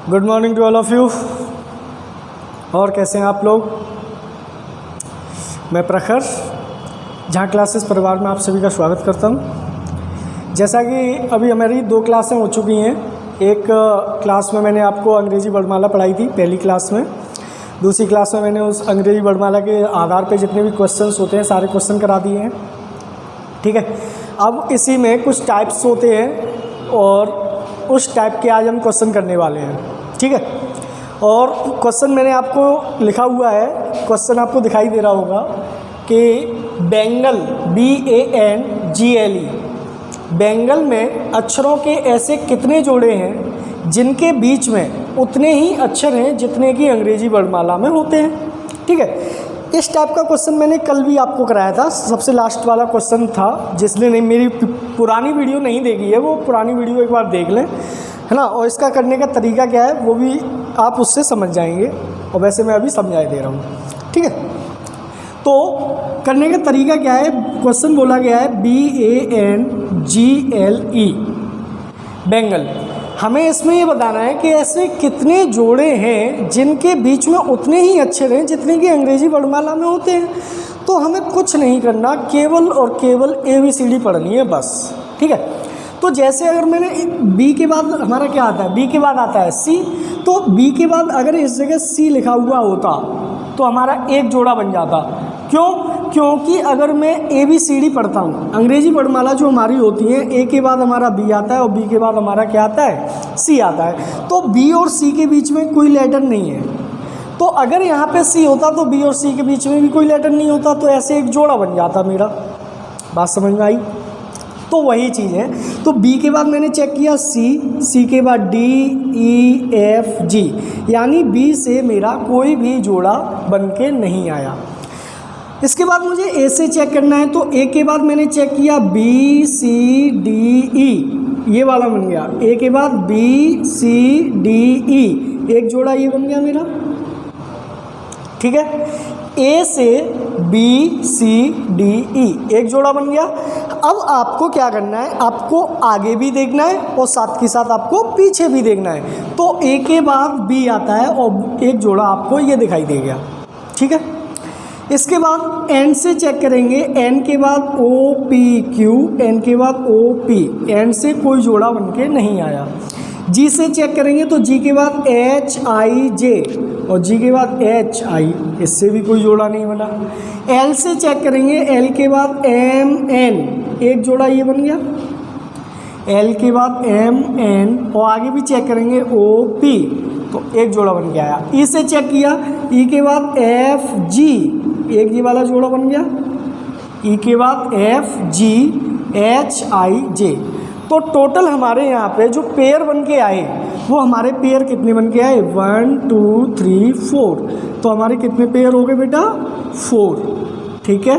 Good morning to all of you. और कैसे हैं आप लोग? मैं प्रखर जहाँ क्लासेस परिवार में आप सभी का स्वागत करता हूँ। जैसा कि अभी हमारी 2 क्लासें हो चुकी हैं। एक क्लास में मैंने आपको अंग्रेजी वर्णमाला पढ़ाई थी पहली क्लास में। दूसरी क्लास में मैंने उस अंग्रेजी वर्णमाला के आधार पे जितने भी क्वेश्चंस होते हैं सारे क्वेश्चन करा दिए हैं। ठीक है, अब इसी में कुछ टाइप्स होते हैं और उस टाइप के आज हम क्वेश्चन करने वाले हैं। ठीक है, और क्वेश्चन मैंने आपको लिखा हुआ है, क्वेश्चन आपको दिखाई दे रहा होगा कि बेंगल BANGLE बेंगल में अक्षरों के ऐसे कितने जोड़े हैं जिनके बीच में उतने ही अक्षर हैं जितने कि अंग्रेजी वर्णमाला में होते हैं। ठीक है, इस टाइप का क्वेश्चन मैंने कल भी आपको कराया था। सबसे लास्ट वाला क्वेश्चन था। जिसने नहीं मेरी पुरानी वीडियो नहीं देखी है वो पुरानी वीडियो एक बार देख लें, है ना। और इसका करने का तरीका क्या है वो भी आप उससे समझ जाएंगे। और वैसे मैं अभी समझाई दे रहा हूँ। ठीक है, तो करने का तरीका क्या है? क्वेश्चन बोला गया है BANGLE बेंगल। हमें इसमें ये बताना है कि ऐसे कितने जोड़े हैं जिनके बीच में उतने ही अक्षर हैं जितने कि अंग्रेजी वर्णमाला में होते हैं। तो हमें कुछ नहीं करना, केवल और केवल ABCD पढ़नी है बस। ठीक है, तो जैसे अगर मैंने B के बाद हमारा क्या आता है, B के बाद आता है C, तो B के बाद अगर इस जगह C लिखा हुआ होता तो हमारा एक जोड़ा बन जाता। क्यों? क्योंकि अगर मैं ABCD पढ़ता हूँ, अंग्रेजी वर्णमाला जो हमारी होती है, A के बाद हमारा B आता है और B के बाद हमारा क्या आता है, C आता है। तो B और C के बीच में कोई लेटर नहीं है। तो अगर यहाँ पे C होता तो B और C के बीच में भी कोई लेटर नहीं होता, तो ऐसे एक जोड़ा बन जाता मेरा। बात समझ में आई? तो वही चीज़ है। तो B के बाद मैंने चेक किया C के बाद D E F G, यानी B से मेरा कोई भी जोड़ा बन के नहीं आया। इसके बाद मुझे A से चेक करना है, तो A के बाद मैंने चेक किया B C D E, ये वाला बन गया। A के बाद B C D E, एक जोड़ा ये बन गया मेरा। ठीक है, A से B C D E एक जोड़ा बन गया। अब आपको क्या करना है, आपको आगे भी देखना है और साथ के साथ आपको पीछे भी देखना है। तो A के बाद B आता है और एक जोड़ा आपको ये दिखाई दे गया। ठीक है, इसके बाद N से चेक करेंगे। N के बाद O P Q, N के बाद O P, N से कोई जोड़ा बन के नहीं आया। G से चेक करेंगे तो G के बाद H I J और G के बाद H I, इससे भी कोई जोड़ा नहीं बना। L से चेक करेंगे, L के बाद M N, एक जोड़ा ये बन गया। L के बाद M N और आगे भी चेक करेंगे O P, तो एक जोड़ा बन के आया। E से चेक किया, E के बाद F G, एक ये वाला जोड़ा बन गया। E के बाद F G H I J। तो टोटल हमारे यहाँ पे जो पेयर बन के आए वो हमारे पेयर कितने बन के आए, 1 2 3 4। तो हमारे कितने पेयर हो गए बेटा, 4। ठीक है,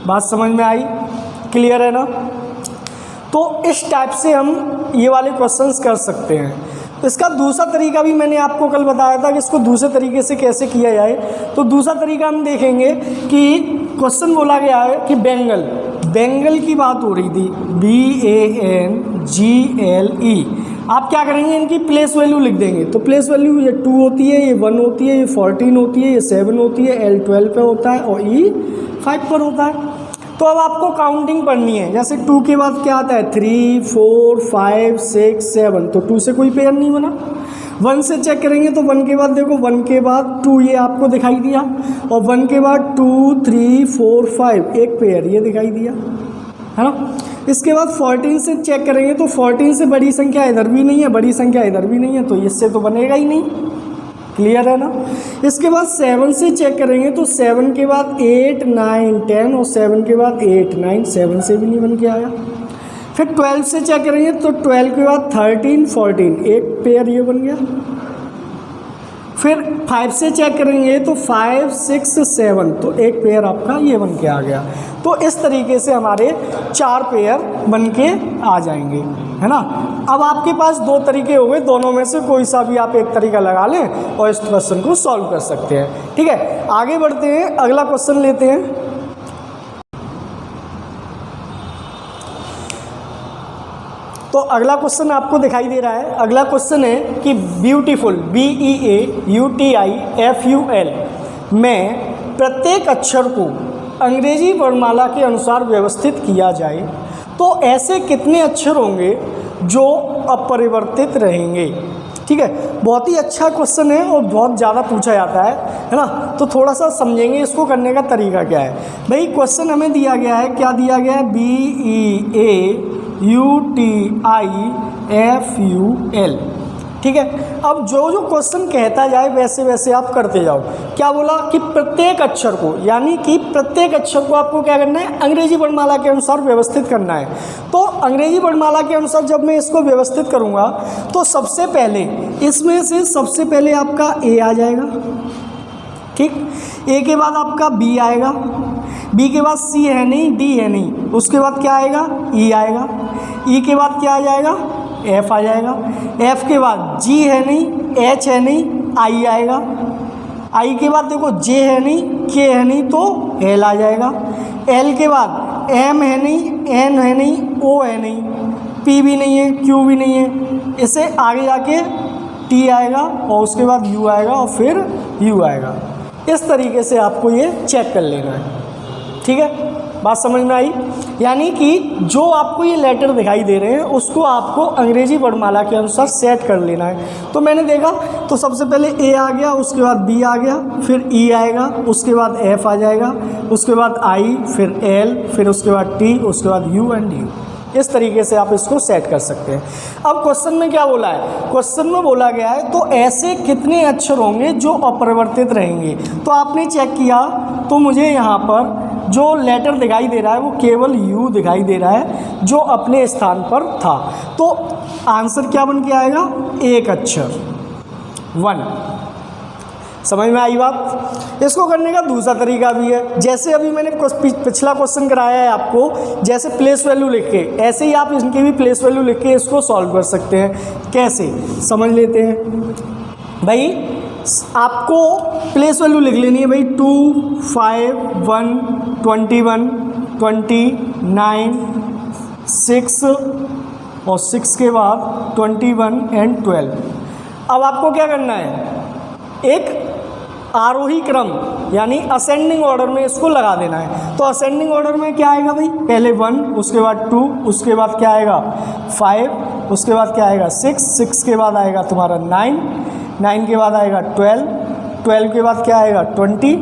बात समझ में आई? क्लियर है ना? तो इस टाइप से हम ये वाले क्वेश्चंस कर सकते हैं। इसका दूसरा तरीका भी मैंने आपको कल बताया था कि इसको दूसरे तरीके से कैसे किया जाए। तो दूसरा तरीका हम देखेंगे कि क्वेश्चन बोला गया है कि बेंगल की बात हो रही थी, BANGLE। आप क्या करेंगे, इनकी प्लेस वैल्यू लिख देंगे। तो प्लेस वैल्यू ये 2 होती है, ये 1 होती है, ये 14 होती है, ये 7 होती है, L 12 पे होता है और E 5 पर होता है। तो अब आपको काउंटिंग पढ़नी है। जैसे 2 के बाद क्या आता है, 3 4 5 6 7, तो 2 से कोई पेयर नहीं बना। 1 से चेक करेंगे तो 1 के बाद देखो, 1 के बाद 2 ये आपको दिखाई दिया और 1 के बाद 2 3 4 5 एक पेयर ये दिखाई दिया, है ना। इसके बाद 14 से चेक करेंगे तो 14 से बड़ी संख्या इधर भी नहीं है, बड़ी संख्या इधर भी नहीं है, तो इससे तो बनेगा ही नहीं। क्लियर है ना। इसके बाद 7 से चेक करेंगे तो 7 के बाद 8 9 10 और 7 के बाद 8 9, 7 से भी नहीं बन के आया। फिर 12 से चेक करेंगे तो 12 के बाद 13 14, एक पेयर ये बन गया। फिर 5 से चेक करेंगे तो 5 6 7, तो एक पेयर आपका ये बन के आ गया। तो इस तरीके से हमारे 4 पेयर बन के आ जाएंगे, है ना। अब आपके पास 2 तरीके हो गए, दोनों में से कोई सा भी आप एक तरीका लगा लें और इस क्वेश्चन को सॉल्व कर सकते हैं। ठीक है, आगे बढ़ते हैं, अगला क्वेश्चन लेते हैं। तो तो अगला क्वेश्चन आपको दिखाई दे रहा है। अगला क्वेश्चन है कि ब्यूटीफुल BEAUTIFUL में प्रत्येक अक्षर को अंग्रेजी वर्णमाला के अनुसार व्यवस्थित किया जाए तो ऐसे कितने अक्षर होंगे जो अपरिवर्तित रहेंगे। ठीक है, बहुत ही अच्छा क्वेश्चन है और बहुत ज़्यादा पूछा जाता है ना। तो थोड़ा सा समझेंगे इसको करने का तरीका क्या है। भाई क्वेश्चन हमें दिया गया है, क्या दिया गया है, BEAUTIFUL। ठीक है, अब जो जो क्वेश्चन कहता जाए वैसे वैसे आप करते जाओ। क्या बोला कि प्रत्येक अक्षर को, यानी कि प्रत्येक अक्षर को आपको क्या करना है, अंग्रेजी वर्णमाला के अनुसार व्यवस्थित करना है। तो अंग्रेजी वर्णमाला के अनुसार जब मैं इसको व्यवस्थित करूँगा तो सबसे पहले इसमें से सबसे पहले आपका ए आ जाएगा। ठीक, ए के बाद आपका बी आएगा, बी के बाद सी है नहीं, डी है नहीं, उसके बाद क्या आएगा, ई आएगा, ई के बाद क्या आ जाएगा, एफ आ जाएगा, एफ के बाद जी है नहीं, एच है नहीं, आई आएगा, आई के बाद देखो जे है नहीं, के है नहीं तो एल आ जाएगा, एल के बाद एम है नहीं, एन है नहीं, ओ है नहीं, पी भी नहीं है, क्यू भी नहीं है, इसे आगे जाके टी आएगा और उसके बाद यू आएगा और फिर यू आएगा। इस तरीके से आपको ये चेक कर लेना है। ठीक है, बात समझ में आई। यानी कि जो आपको ये लेटर दिखाई दे रहे हैं उसको आपको अंग्रेजी वर्णमाला के अनुसार सेट कर लेना है। तो मैंने देखा तो सबसे पहले ए आ गया, उसके बाद बी आ गया, फिर ई आएगा, उसके बाद एफ आ जाएगा, उसके बाद आई, फिर एल, फिर उसके बाद टी, उसके बाद यू एंड यू। इस तरीके से आप इसको सेट कर सकते हैं। अब क्वेश्चन में क्या बोला है, क्वेश्चन में बोला गया है तो ऐसे कितने अक्षर होंगे जो अपरिवर्तित रहेंगे। तो आपने चेक किया तो मुझे यहाँ पर जो लेटर दिखाई दे रहा है वो केवल यू दिखाई दे रहा है जो अपने स्थान पर था। तो आंसर क्या बन के आएगा, एक अक्षर, 1। समझ में आई बात। इसको करने का दूसरा तरीका भी है, जैसे अभी मैंने पिछला क्वेश्चन कराया है आपको, जैसे प्लेस वैल्यू लिख के, ऐसे ही आप इनकी भी प्लेस वैल्यू लिख के इसको सॉल्व कर सकते हैं। कैसे, समझ लेते हैं। भाई आपको प्लेस वैल्यू लिख लेनी है भाई, 2, 5, 1, 21, 29, 6 और 6 के बाद 21 एंड 12। अब आपको क्या करना है, एक आरोही क्रम यानी असेंडिंग ऑर्डर में इसको लगा देना है। तो असेंडिंग ऑर्डर में क्या आएगा भाई, पहले 1, उसके बाद 2, उसके बाद क्या आएगा 5, उसके बाद क्या आएगा 6, 6 के बाद आएगा तुम्हारा 9, 9 के बाद आएगा 12, 12 के बाद क्या आएगा 20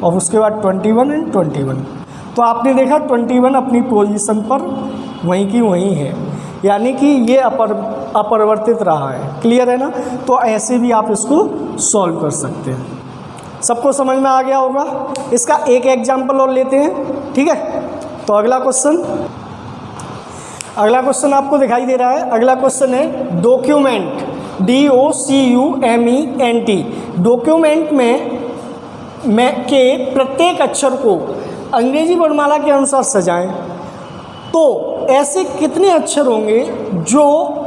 और उसके बाद 21 एंड 21। तो आपने देखा 21 अपनी पोजीशन पर वहीं की वहीं है, यानी कि ये अपरिवर्तित रहा है। क्लियर है ना। तो ऐसे भी आप इसको सॉल्व कर सकते हैं। सबको समझ में आ गया होगा। इसका एक एग्जाम्पल और लेते हैं। ठीक है, तो अगला क्वेश्चन आपको दिखाई दे रहा है। अगला क्वेश्चन है डॉक्यूमेंट, DOCUMENT। डॉक्यूमेंट में के प्रत्येक अक्षर को अंग्रेजी वर्णमाला के अनुसार सजाएं तो ऐसे कितने अक्षर होंगे जो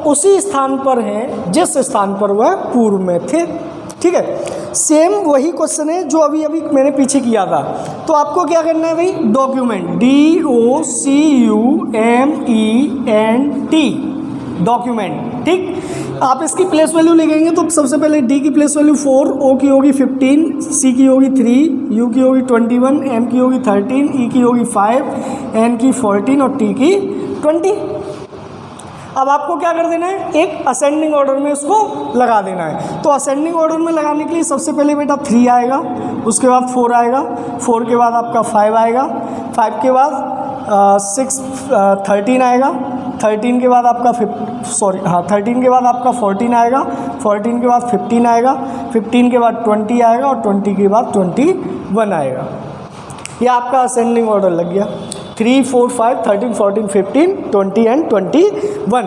उसी स्थान पर हैं जिस स्थान पर वह पूर्व में थे। ठीक है, सेम वही क्वेश्चन है जो अभी मैंने पीछे किया था। तो आपको क्या करना है भाई, डॉक्यूमेंट, DOCUMENT, डॉक्यूमेंट। ठीक, आप इसकी प्लेस वैल्यू लिखेंगे तो सबसे पहले डी की प्लेस वैल्यू 4, ओ की होगी 15, सी की होगी 3, यू की होगी 21, एम की होगी 13, ई की होगी 5, एन की 14 और टी की 20। अब आपको क्या कर देना है, एक असेंडिंग ऑर्डर में इसको लगा देना है। तो असेंडिंग ऑर्डर में लगाने के लिए सबसे पहले बेटा 3 आएगा, उसके बाद 4 आएगा, 4 के बाद आपका 5 आएगा, 5 के बाद 13 आएगा, 13 के बाद आपका 13 के बाद आपका 14 आएगा, 14 के बाद 15 आएगा, 15 के बाद 20 आएगा और 20 के बाद 21 आएगा। ये आपका असेंडिंग ऑर्डर लग गया। 3, 4, 5, 13, 14, 15, 20 एंड 21।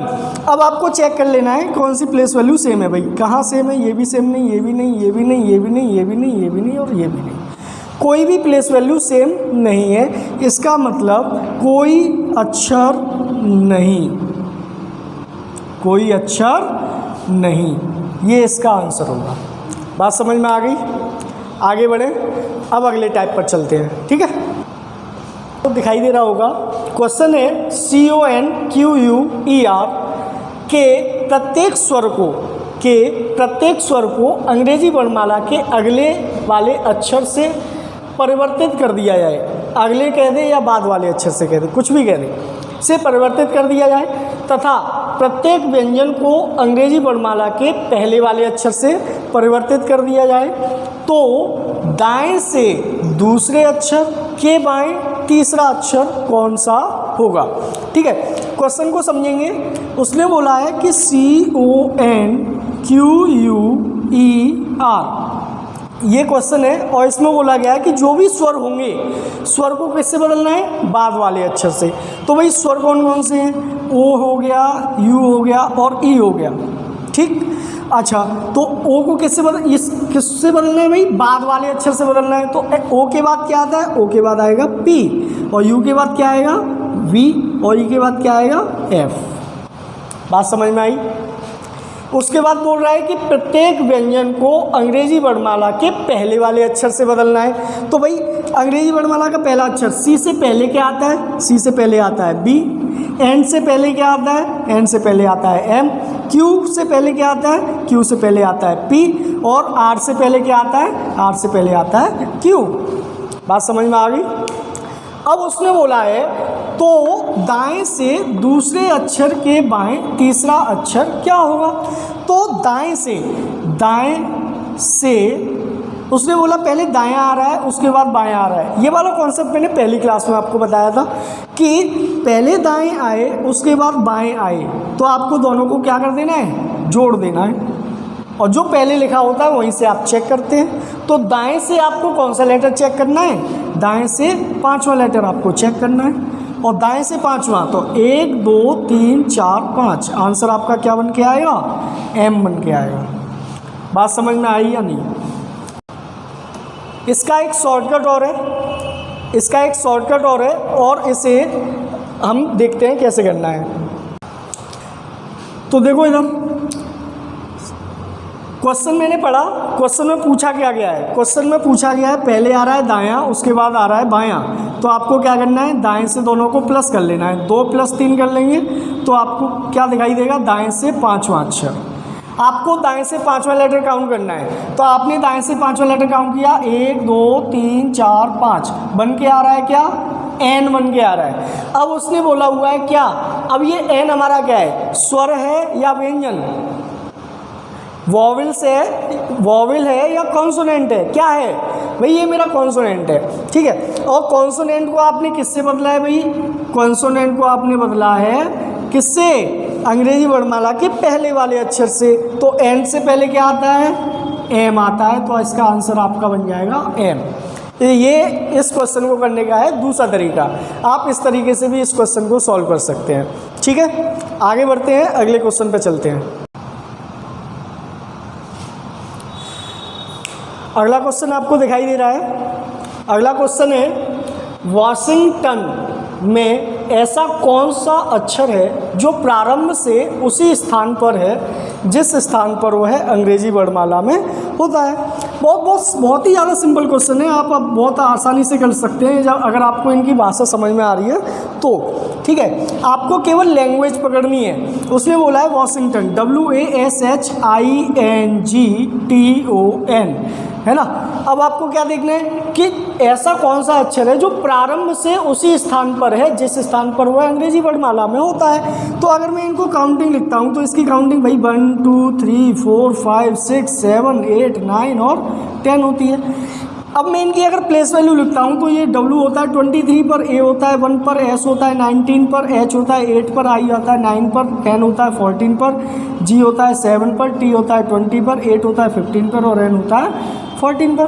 अब आपको चेक कर लेना है कौन सी प्लेस वैल्यू सेम है भाई। कहाँ सेम है, ये भी सेम नहीं, ये भी नहीं, ये भी नहीं, ये भी नहीं, ये भी नहीं, ये भी नहीं और ये भी नहीं। कोई भी प्लेस वैल्यू सेम नहीं है, इसका मतलब कोई अक्षर नहीं, कोई अक्षर नहीं, ये इसका आंसर होगा। बात समझ में आ गई। आगे बढ़े, अब अगले टाइप पर चलते हैं। ठीक है, तो दिखाई दे रहा होगा क्वेश्चन है CONQUER के प्रत्येक स्वर को अंग्रेजी वर्णमाला के अगले वाले अक्षर से परिवर्तित कर दिया जाए। अगले कह दे या बाद वाले अक्षर से कह दे, कुछ भी कह दे, से परिवर्तित कर दिया जाए तथा प्रत्येक व्यंजन को अंग्रेजी वर्णमाला के पहले वाले अक्षर से परिवर्तित कर दिया जाए तो दाएं से दूसरे अक्षर के बाएं तीसरा अक्षर कौन सा होगा। ठीक है, क्वेश्चन को समझेंगे। उसने बोला है कि CONQUER ये क्वेश्चन है और इसमें बोला गया है कि जो भी स्वर होंगे, स्वर को किससे बदलना है, बाद वाले अक्षर से। तो भाई स्वर कौन कौन से हैं, ओ हो गया, यू हो गया और ई हो गया। ठीक, अच्छा, तो ओ को किससे बदलना है भाई, बाद वाले अक्षर से बदलना है। तो ओ के बाद क्या आता है, ओ के बाद आएगा पी और यू के बाद क्या आएगा, वी और ई के बाद क्या आएगा, एफ। बात समझ में आई। उसके बाद बोल रहा है कि प्रत्येक व्यंजन को अंग्रेजी वर्णमाला के पहले वाले अक्षर से बदलना है। तो भाई अंग्रेजी वर्णमाला का पहला अक्षर सी से पहले क्या आता है, सी से पहले आता है बी, एन से पहले क्या आता है, एन से पहले आता है एम, क्यू से पहले क्या आता है, क्यू से पहले आता है पी और आर से पहले क्या आता है, आर से पहले आता है क्यू। बात समझ में आ गई। अब उसने बोला है तो दाएं से दूसरे अक्षर के बाएं तीसरा अक्षर क्या होगा। तो दाएं से उसने बोला पहले दायां आ रहा है उसके बाद बायां आ रहा है। ये वाला कॉन्सेप्ट मैंने पहली क्लास में आपको बताया था कि पहले दाएं आए उसके बाद बाएं आए तो आपको दोनों को क्या कर देना है, जोड़ देना है और जो पहले लिखा होता है वहीं से आप चेक करते हैं। तो दाएं से आपको कौन सा लेटर चेक करना है, दाएं से पांचवा लेटर आपको चेक करना है और दाएं से पांचवा, तो 1 2 3 4 5 आंसर आपका क्या बन के आएगा, एम बन के आएगा। बात समझ में आई या नहीं। इसका एक शॉर्टकट और है, और इसे हम देखते हैं कैसे करना है। तो देखो इधर क्वेश्चन मैंने पढ़ा, क्वेश्चन में पूछा क्या गया है, क्वेश्चन में पूछा गया है पहले आ रहा है दायां उसके बाद आ रहा है बायां। तो आपको क्या करना है, दाएं से दोनों को प्लस कर लेना है, 2 + 3 कर लेंगे तो आपको क्या दिखाई देगा, दाएं से पांचवा अक्षर। आपको दाएं से पांचवा लेटर काउंट करना है। तो आपने दाएं से पांचवा लेटर काउंट किया, 1 2 3 4 5 बन के आ रहा है क्या, एन बन के आ रहा है। अब उसने बोला हुआ है क्या, अब ये एन हमारा क्या है, स्वर है या व्यंजन, वॉवेल है या कॉन्सोनेंट है, क्या है भाई, ये मेरा कॉन्सोनेंट है। ठीक है, और कॉन्सोनेंट को आपने किससे बदला है भाई, कॉन्सोनेंट को आपने बदला है किससे, अंग्रेजी वर्णमाला के पहले वाले अक्षर से। तो एन से पहले क्या आता है, एम आता है, तो इसका आंसर आपका बन जाएगा एम। ये इस क्वेश्चन को करने का है दूसरा तरीका। आप इस तरीके से भी इस क्वेश्चन को सॉल्व कर सकते हैं। ठीक है, आगे बढ़ते हैं, अगले क्वेश्चन पे चलते हैं। अगला क्वेश्चन आपको दिखाई दे रहा है, अगला क्वेश्चन है वाशिंगटन में ऐसा कौन सा अक्षर है जो प्रारंभ से उसी स्थान पर है जिस स्थान पर वो है अंग्रेजी वर्णमाला में होता है। बहुत ही ज़्यादा सिंपल क्वेश्चन है, आप अब बहुत आसानी से कर सकते हैं जब अगर आपको इनकी भाषा समझ में आ रही है तो। ठीक है, आपको केवल लैंग्वेज पकड़नी है। उसमें बोला है वाशिंगटन, WASHINGTON, है ना। अब आपको क्या देखना है कि ऐसा कौन सा अक्षर है जो प्रारंभ से उसी स्थान पर है जिस स्थान पर वह अंग्रेजी वर्णमाला में होता है। तो अगर मैं इनको काउंटिंग लिखता हूँ तो इसकी काउंटिंग भाई 1 2 3 4 5 6 7 8 9 और 10 होती है। अब मैं इनकी अगर प्लेस वैल्यू लिखता हूँ तो ये W होता है 23 पर, A होता है 1 पर, S होता है 19 पर, H होता है 8 पर, I होता है 9 पर, N होता है 14 पर, G होता है 7 पर, T होता है 20 पर, 8 होता है 15 पर और N होता है 14 पर।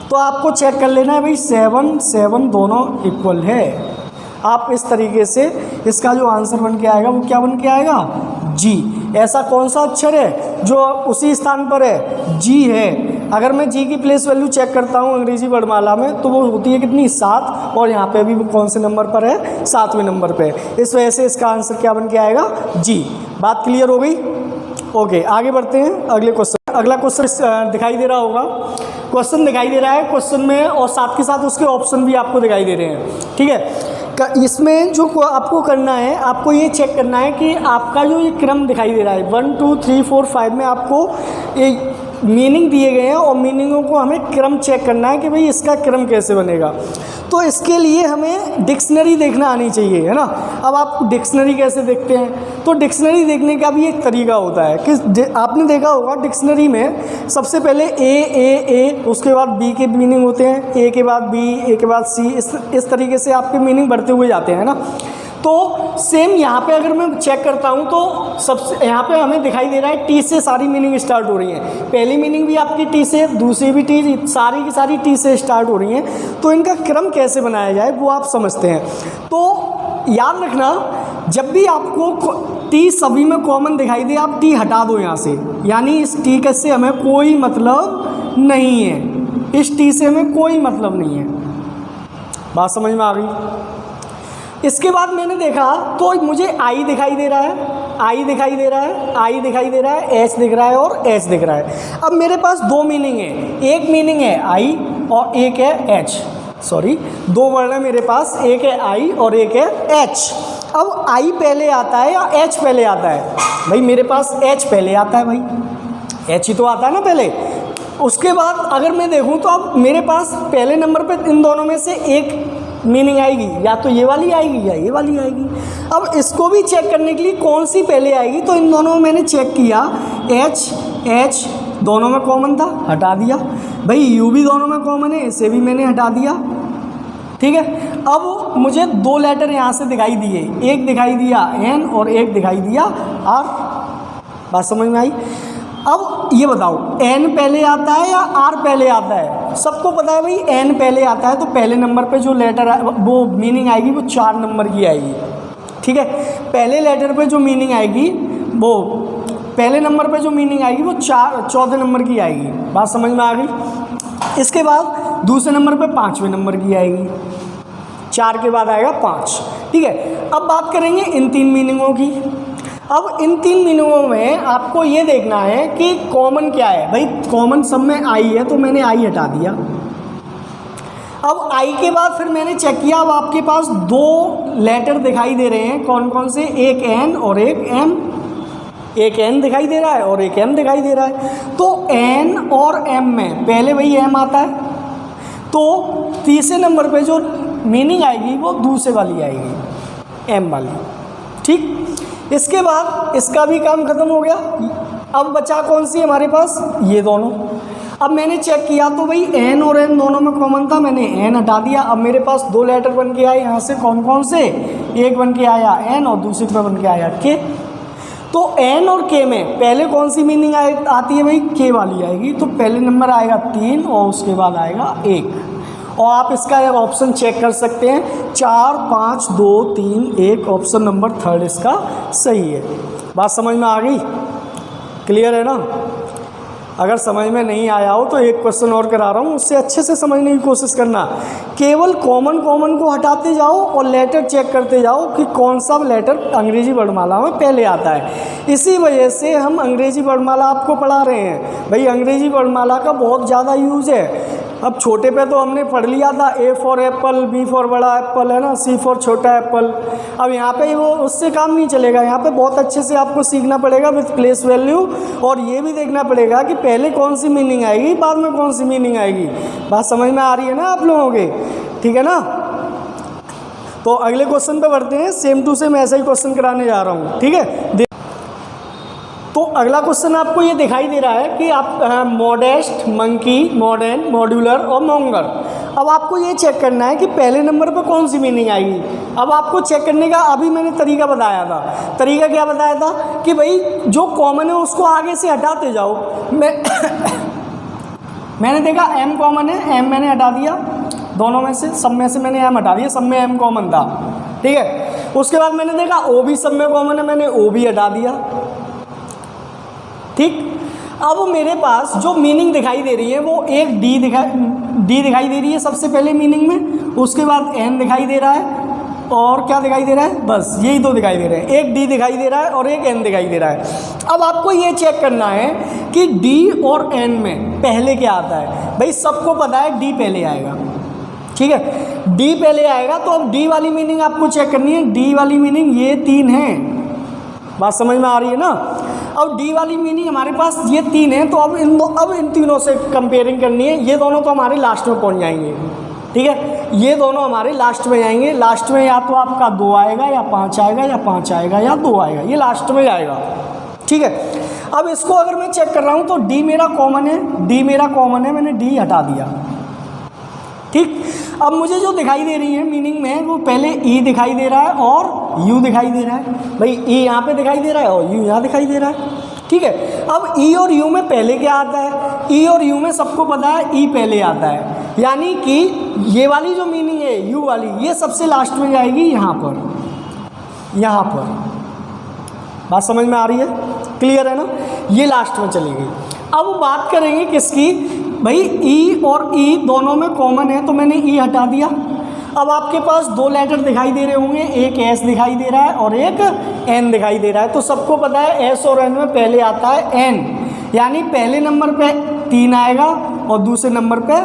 तो आपको चेक कर लेना है भाई 7 7 दोनों इक्वल है। आप इस तरीके से इसका जो आंसर बन के आएगा वो क्या बन के आएगा, जी। ऐसा कौन सा अक्षर है जो उसी स्थान पर है, जी है। अगर मैं जी की प्लेस वैल्यू चेक करता हूँ अंग्रेजी वर्णमाला में तो वो होती है कितनी, 7, और यहाँ पे भी वो कौन से नंबर पर है, 7वें नंबर पे। इस वजह से इसका आंसर क्या बन के आएगा, जी। बात क्लियर हो गई। ओके, आगे बढ़ते हैं अगले क्वेश्चन। अगला क्वेश्चन दिखाई दे रहा होगा, क्वेश्चन दिखाई दे रहा है क्वेश्चन में, और साथ के साथ उसके ऑप्शन भी आपको दिखाई दे रहे हैं। ठीक है, इसमें जो आपको करना है, आपको ये चेक करना है कि आपका जो ये क्रम दिखाई दे रहा है 1 2 3 4 5 में आपको ये मीनिंग दिए गए हैं और मीनिंगों को हमें क्रम चेक करना है कि भाई इसका क्रम कैसे बनेगा। तो इसके लिए हमें डिक्शनरी देखना आनी चाहिए, है ना। अब आप डिक्शनरी कैसे देखते हैं, तो डिक्शनरी देखने का भी एक तरीका होता है कि आपने देखा होगा डिक्शनरी में सबसे पहले ए, उसके बाद बी के मीनिंग होते हैं, ए के बाद बी, ए के बाद सी, इस तरीके से आपके मीनिंग बढ़ते हुए जाते हैं ना। तो सेम यहाँ पे अगर मैं चेक करता हूँ तो सबसे यहाँ पे हमें दिखाई दे रहा है टी से सारी मीनिंग स्टार्ट हो रही हैं। पहली मीनिंग भी आपकी टी से, दूसरी भी टी, सारी की सारी टी से स्टार्ट हो रही हैं। तो इनका क्रम कैसे बनाया जाए वो आप समझते हैं। तो याद रखना, जब भी आपको टी सभी में कॉमन दिखाई दे आप टी हटा दो यहाँ से, यानी इस टी के से हमें कोई मतलब नहीं है, इस टी से हमें कोई मतलब नहीं है। बात समझ में आ गई। इसके बाद मैंने देखा तो मुझे आई दिखाई दे रहा है, आई दिखाई दे रहा है, आई दिखाई दे रहा है, एच दिख रहा है और एच दिख रहा है। अब मेरे पास दो मीनिंग है, एक मीनिंग है आई और एक है एच, सॉरी दो वर्ड है मेरे पास, एक है आई और एक है एच। अब आई पहले आता है या एच पहले आता है? भाई मेरे पास एच पहले आता है, भाई एच ही तो आता है ना पहले। उसके बाद अगर मैं देखूँ तो अब मेरे पास पहले नंबर पर इन दोनों में से एक मीनिंग आएगी, या तो ये वाली आएगी या ये वाली आएगी। अब इसको भी चेक करने के लिए कौन सी पहले आएगी, तो इन दोनों में मैंने चेक किया, एच दोनों में कॉमन था, हटा दिया। भाई यू भी दोनों में कॉमन है, इसे भी मैंने हटा दिया। ठीक है, अब मुझे दो लेटर यहाँ से दिखाई दिए, एक दिखाई दिया एन और एक दिखाई दिया आर। बात समझ में आई। अब ये बताओ एन पहले आता है या आर पहले आता है? सबको पता है भाई एन पहले आता है, तो पहले नंबर पे जो लेटर वो मीनिंग आएगी वो 4 नंबर की आएगी। ठीक है, पहले लेटर पे जो मीनिंग आएगी वो पहले नंबर पे जो मीनिंग आएगी वो 14 नंबर की आएगी। बात समझ में आ गई। इसके बाद दूसरे नंबर पे 5वें नंबर की आएगी, 4 के बाद आएगा 5। ठीक है, अब बात करेंगे इन 3 मीनिंगों की। अब इन 3 मीनिंगों में आपको ये देखना है कि कॉमन क्या है। भाई कॉमन सब में आई है तो मैंने आई हटा दिया। अब आई के बाद फिर मैंने चेक किया, अब आपके पास 2 लेटर दिखाई दे रहे हैं, कौन कौन से? एक एन और एक एम। एक एन दिखाई दे रहा है और एक एम दिखाई दे रहा है। तो एन और एम में पहले वही एम आता है, तो तीसरे नंबर पे जो मीनिंग आएगी वो दूसरे वाली आएगी, एम वाली। ठीक, इसके बाद इसका भी काम खत्म हो गया। अब बचा कौन सी हमारे पास? ये दोनों। अब मैंने चेक किया तो भाई एन और एन दोनों में कॉमन था, मैंने एन हटा दिया। अब मेरे पास 2 लेटर बन के आए यहाँ से, कौन कौन से? एक बन के आया एन और दूसरे पे बन के आया के। तो एन और के में पहले कौन सी मीनिंग आती है? भाई के वाली आएगी। तो पहले नंबर आएगा 3 और उसके बाद आएगा 1। और आप इसका ऑप्शन चेक कर सकते हैं, 4 5 2 3 1, ऑप्शन नंबर 3 इसका सही है। बात समझ में आ गई? क्लियर है ना? अगर समझ में नहीं आया हो तो एक क्वेश्चन और करा रहा हूँ, उससे अच्छे से समझने की कोशिश करना। केवल कॉमन को हटाते जाओ और लेटर चेक करते जाओ कि कौन सा लेटर अंग्रेजी वर्णमाला में पहले आता है। इसी वजह से हम अंग्रेजी वर्णमाला आपको पढ़ा रहे हैं। भाई अंग्रेजी वर्णमाला का बहुत ज़्यादा यूज है। अब छोटे पे तो हमने पढ़ लिया था, A for apple, B for बड़ा एप्पल, है ना, सी फॉर छोटा एप्पल। अब यहाँ पे वो उससे काम नहीं चलेगा, यहाँ पे बहुत अच्छे से आपको सीखना पड़ेगा विथ प्लेस वैल्यू। और ये भी देखना पड़ेगा कि पहले कौन सी मीनिंग आएगी, बाद में कौन सी मीनिंग आएगी। बात समझ में आ रही है ना आप लोगों के? ठीक है ना? तो अगले क्वेश्चन पे बढ़ते हैं। सेम टू सेम ऐसा ही क्वेश्चन कराने जा रहा हूँ। ठीक है, तो अगला क्वेश्चन आपको ये दिखाई दे रहा है कि आप मॉडेस्ट, मंकी, मॉडर्न, मॉड्यूलर और मोंगर। अब आपको ये चेक करना है कि पहले नंबर पर कौन सी मीनिंग आएगी। अब आपको चेक करने का अभी मैंने तरीका बताया था। तरीका क्या बताया था कि भाई जो कॉमन है उसको आगे से हटाते जाओ। मैंने देखा एम कॉमन है, एम मैंने हटा दिया, दोनों में से सब में से मैंने एम हटा दिया, सब में एम कॉमन था। ठीक है, उसके बाद मैंने देखा ओ भी सब में कॉमन है, मैंने ओ भी हटा दिया। ठीक, अब मेरे पास जो मीनिंग दिखाई दे रही है वो एक डी दिखाई दे रही है सबसे पहले मीनिंग में, उसके बाद एन दिखाई दे रहा है और क्या दिखाई दे रहा है? बस यही 2 दिखाई दे रहे हैं, एक डी दिखाई दे रहा है और एक एन दिखाई दे रहा है। अब आपको ये चेक करना है कि डी और एन में पहले क्या आता है। भाई सबको पता है डी पहले आएगा। ठीक है, डी पहले आएगा, तो अब डी वाली मीनिंग आपको चेक करनी है। डी वाली मीनिंग ये 3 है, बात समझ में आ रही है ना। अब डी वाली मीनिंग हमारे पास ये 3 है, तो अब इन तीनों से कंपेयरिंग करनी है। ये दोनों तो हमारे लास्ट में पहुंच जाएंगे, ठीक है, ये दोनों हमारे लास्ट में जाएंगे। लास्ट में या तो आपका 2 आएगा या 5 आएगा या 5 आएगा या 2 आएगा, ये लास्ट में जाएगा, ठीक है। अब इसको अगर मैं चेक कर रहा हूँ तो डी मेरा कॉमन है, डी मेरा कॉमन है, मैंने डी हटा दिया, ठीक। अब मुझे जो दिखाई दे रही है मीनिंग में, वो पहले ई दिखाई दे रहा है और यू दिखाई दे रहा है। भाई ई यहाँ पे दिखाई दे रहा है और यू यहाँ दिखाई दे रहा है, ठीक है। अब ई और यू में पहले क्या आता है? ई और यू में सबको पता है ई पहले आता है, यानी कि ये वाली जो मीनिंग है यू वाली, ये सबसे लास्ट में जाएगी यहाँ पर, यहाँ पर। बात समझ में आ रही है? क्लियर है ना? ये लास्ट में चली गई। अब बात करेंगे किसकी? भाई ई और ई दोनों में कॉमन है, तो मैंने ई हटा दिया। अब आपके पास 2 लेटर दिखाई दे रहे होंगे, एक एस दिखाई दे रहा है और एक एन दिखाई दे रहा है। तो सबको पता है एस और एन में पहले आता है एन, यानी पहले नंबर पे 3 आएगा और दूसरे नंबर पे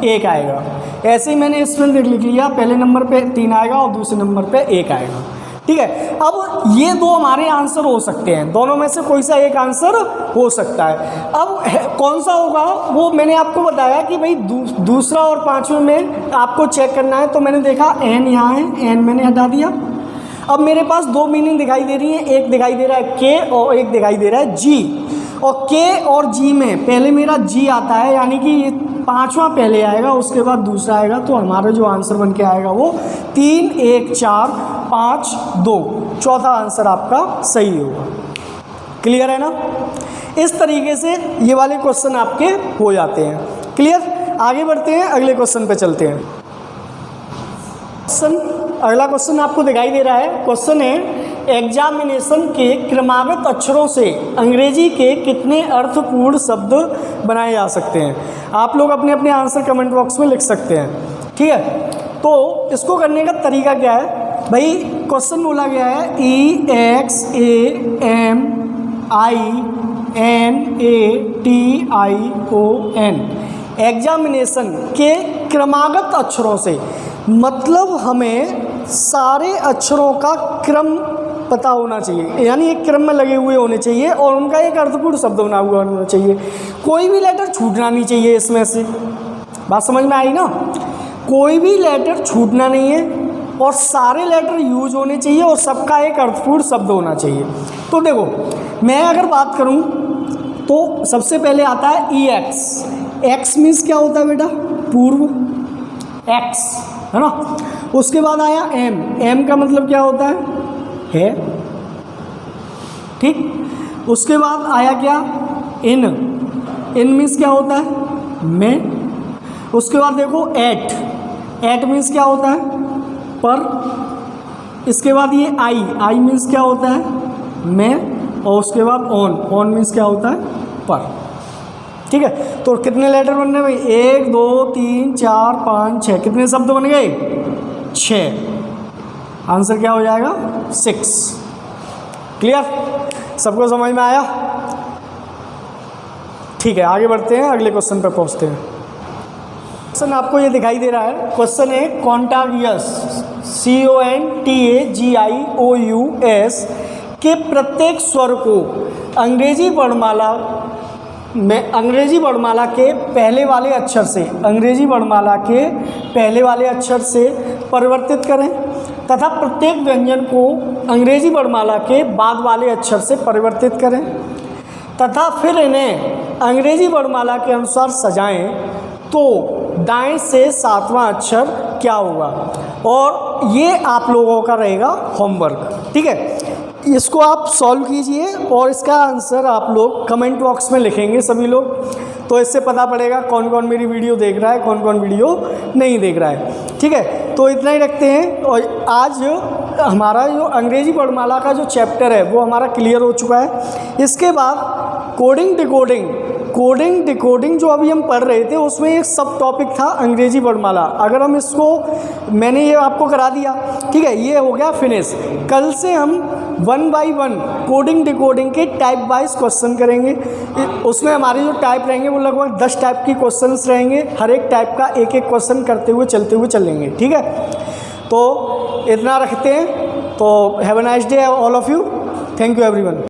1 आएगा। ऐसे ही मैंने इसमें लिख लिया, पहले नंबर पे 3 आएगा और दूसरे नंबर पे 1 आएगा, ठीक है। अब ये 2 हमारे आंसर हो सकते हैं, दोनों में से कोई सा एक आंसर हो सकता है। अब कौन सा होगा वो मैंने आपको बताया कि भाई दूसरा और 5वें में आपको चेक करना है। तो मैंने देखा एन यहाँ है, एन मैंने हटा दिया। अब मेरे पास 2 मीनिंग दिखाई दे रही है, एक दिखाई दे रहा है के और एक दिखाई दे रहा है जी। और के और जी में पहले मेरा जी आता है, यानी कि ये 5वां पहले आएगा, उसके बाद दूसरा आएगा। तो हमारा जो आंसर बन के आएगा वो 3 1 4 5 2, चौथा आंसर आपका सही होगा। क्लियर है ना? इस तरीके से ये वाले क्वेश्चन आपके हो जाते हैं। क्लियर? आगे बढ़ते हैं, अगले क्वेश्चन पे चलते हैं। अगला क्वेश्चन आपको दिखाई दे रहा है। क्वेश्चन है, एग्जामिनेशन के क्रमागत अक्षरों से अंग्रेजी के कितने अर्थपूर्ण शब्द बनाए जा सकते हैं? आप लोग अपने अपने आंसर कमेंट बॉक्स में लिख सकते हैं, ठीक है। तो इसको करने का तरीका क्या है? भाई क्वेश्चन बोला गया है EXAMINATION, एग्जामिनेशन के क्रमागत अक्षरों से, मतलब हमें सारे अक्षरों का क्रम पता होना चाहिए, यानी एक क्रम में लगे हुए होने चाहिए और उनका एक अर्थपूर्ण शब्द बना हुआ होना चाहिए। कोई भी लेटर छूटना नहीं चाहिए इसमें से। बात समझ में आई ना? कोई भी लेटर छूटना नहीं है और सारे लेटर यूज होने चाहिए और सबका एक अर्थपूर्ण शब्द होना चाहिए। तो देखो, मैं अगर बात करूं तो सबसे पहले आता है EX। एक्स मीन्स क्या होता है बेटा? पूर्व, एक्स है ना। उसके बाद आया M, M का मतलब क्या होता है? ठीक। उसके बाद आया क्या? इन, इन मीन्स क्या होता है? में। उसके बाद देखो एट, एट मीन्स क्या होता है? पर। इसके बाद ये आई, आई मीन्स क्या होता है? में। और उसके बाद ऑन, ऑन मीन्स क्या होता है? पर। ठीक है, तो कितने लेटर बन रहे भाई? 1 2 3 4 5 6, कितने शब्द बन गए? 6। आंसर क्या हो जाएगा? 6। क्लियर? सबको समझ में आया? ठीक है, आगे बढ़ते हैं, अगले क्वेश्चन पर पहुंचते हैं। क्वेश्चन आपको ये दिखाई दे रहा है। क्वेश्चन है, कॉन्टागियस CONTAGIOUS के प्रत्येक स्वर को अंग्रेजी वर्णमाला में, अंग्रेजी वर्णमाला के पहले वाले अक्षर से, अंग्रेजी वर्णमाला के पहले वाले अक्षर से परिवर्तित करें तथा प्रत्येक व्यंजन को अंग्रेजी वर्णमाला के बाद वाले अक्षर से परिवर्तित करें तथा फिर इन्हें अंग्रेजी वर्णमाला के अनुसार सजाएं, तो दाएं से 7वां अक्षर क्या होगा? और ये आप लोगों का रहेगा होमवर्क। ठीक है, इसको आप सॉल्व कीजिए और इसका आंसर आप लोग कमेंट बॉक्स में लिखेंगे सभी लोग, तो इससे पता पड़ेगा कौन कौन मेरी वीडियो देख रहा है, कौन कौन वीडियो नहीं देख रहा है। ठीक है, तो इतना ही रखते हैं। और आज हमारा जो अंग्रेजी वर्णमाला का जो चैप्टर है वो हमारा क्लियर हो चुका है। इसके बाद कोडिंग डिकोडिंग, कोडिंग डिकोडिंग जो अभी हम पढ़ रहे थे उसमें एक सब टॉपिक था अंग्रेजी वर्णमाला। अगर हम इसको, मैंने ये आपको करा दिया, ठीक है, ये हो गया फिनिश। कल से हम 1 बाई 1 कोडिंग डिकोडिंग के टाइप वाइज क्वेश्चन करेंगे। उसमें हमारे जो टाइप रहेंगे वो लगभग 10 टाइप की क्वेश्चंस रहेंगे। हर एक टाइप का एक एक क्वेश्चन करते हुए चलेंगे, ठीक है। तो इतना रखते हैं। तो have a nice day all of you. Thank you everyone.